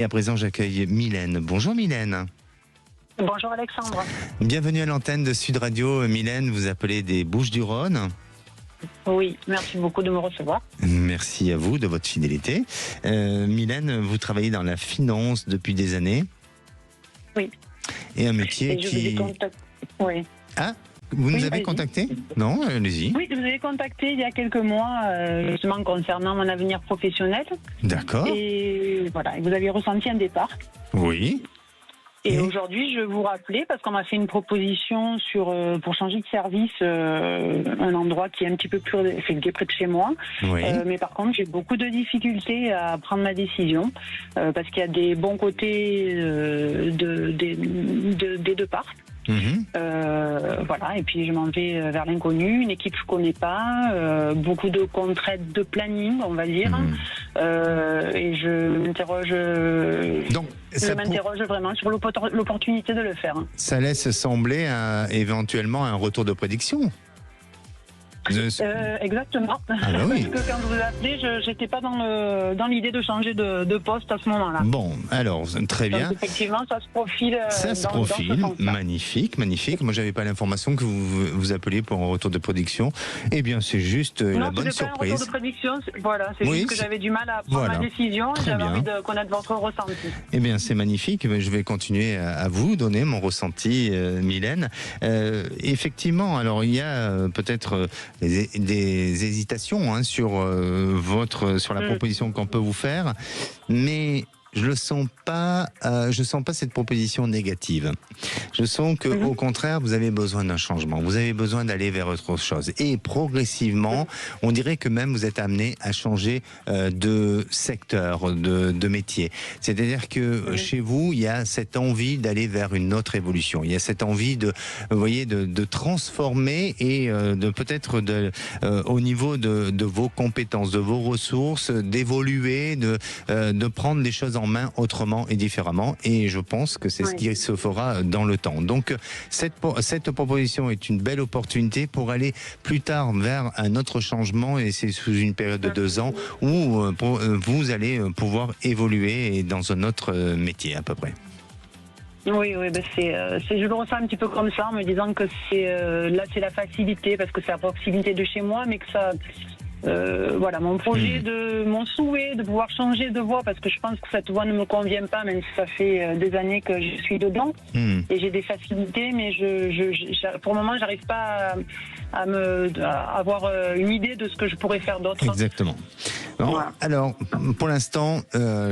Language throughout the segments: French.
Et à présent, j'accueille Mylène. Bonjour Mylène. Bonjour Alexandre. Bienvenue à l'antenne de Sud Radio. Mylène, vous appelez des Bouches-du-Rhône. Oui, merci beaucoup de me recevoir. Merci à vous de votre fidélité. Mylène, vous travaillez dans la finance depuis des années. Oui. Et un métier qui... Oui. Ah, vous nous avez allez-y. contacté? Non, allez-y. Oui, je vous ai contacté il y a quelques mois, justement concernant mon avenir professionnel. D'accord. Et voilà, vous aviez ressenti un départ. Oui. Et Et aujourd'hui, je vous rappelais, parce qu'on m'a fait une proposition pour changer de service, un endroit qui est un petit peu plus, qui est près de chez moi. Oui. Mais par contre, j'ai beaucoup de difficultés à prendre ma décision, parce qu'il y a des bons côtés des deux parts. Mhm. Voilà, et puis je m'en vais vers l'inconnu, une équipe que je connais pas, beaucoup de contraintes de planning, on va dire, et je m'interroge. Donc, Je m'interroge vraiment sur l'opportunité de le faire. ça laisse sembler éventuellement un retour de prédiction. Exactement. Ah bah oui. Parce que quand je vous ai appelé, je n'étais pas dans l'idée de changer de poste à ce moment-là. Bon, alors, très bien. Donc effectivement, ça se profile. Ça se dans profile, ce sens-là. magnifique, magnifique. Moi, j'avais pas l'information que vous appeliez pour un retour de prédiction. Eh bien, c'est juste la bonne c'était pas un retour surprise. de prédiction. Voilà, c'est Oui, juste que j'avais du mal à prendre voilà. ma décision. Très J'avais bien. envie de connaître votre ressenti. Eh bien, c'est magnifique. Je vais continuer à vous donner mon ressenti, Mylène. Effectivement, alors il y a peut-être des hésitations sur la proposition qu'on peut vous faire, mais je sens pas cette proposition négative. Je sens que, au contraire, vous avez besoin d'un changement. Vous avez besoin d'aller vers autre chose. Et progressivement, on dirait que même vous êtes amené à changer de secteur, de métier. C'est-à-dire que chez vous, il y a cette envie d'aller vers une autre évolution. Il y a cette envie de transformer et de peut-être au niveau de vos compétences, de vos ressources, d'évoluer, de prendre les choses en main autrement et différemment, et je pense que c'est ce qui se fera dans le temps. Donc cette proposition est une belle opportunité pour aller plus tard vers un autre changement, et c'est sous une période de 2 ans où vous allez pouvoir évoluer dans un autre métier à peu près. Oui, ben je le ressens un petit peu comme ça, en me disant que là c'est la facilité, parce que c'est à proximité de chez moi, mais que ça... voilà, mon projet, mon souhait de pouvoir changer de voie, parce que je pense que cette voie ne me convient pas, même si ça fait des années que je suis dedans, et j'ai des facilités, mais pour le moment, j'arrive pas à avoir une idée de ce que je pourrais faire d'autre. Exactement. Bon, Voilà. alors, pour l'instant,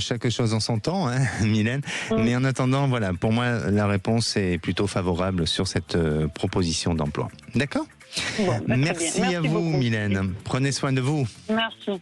chaque chose en son temps, Mylène. Mais en attendant, voilà, pour moi, la réponse est plutôt favorable sur cette proposition d'emploi. D'accord ? Bon, très bien. Merci à vous, beaucoup. Mylène. Prenez soin de vous. Merci.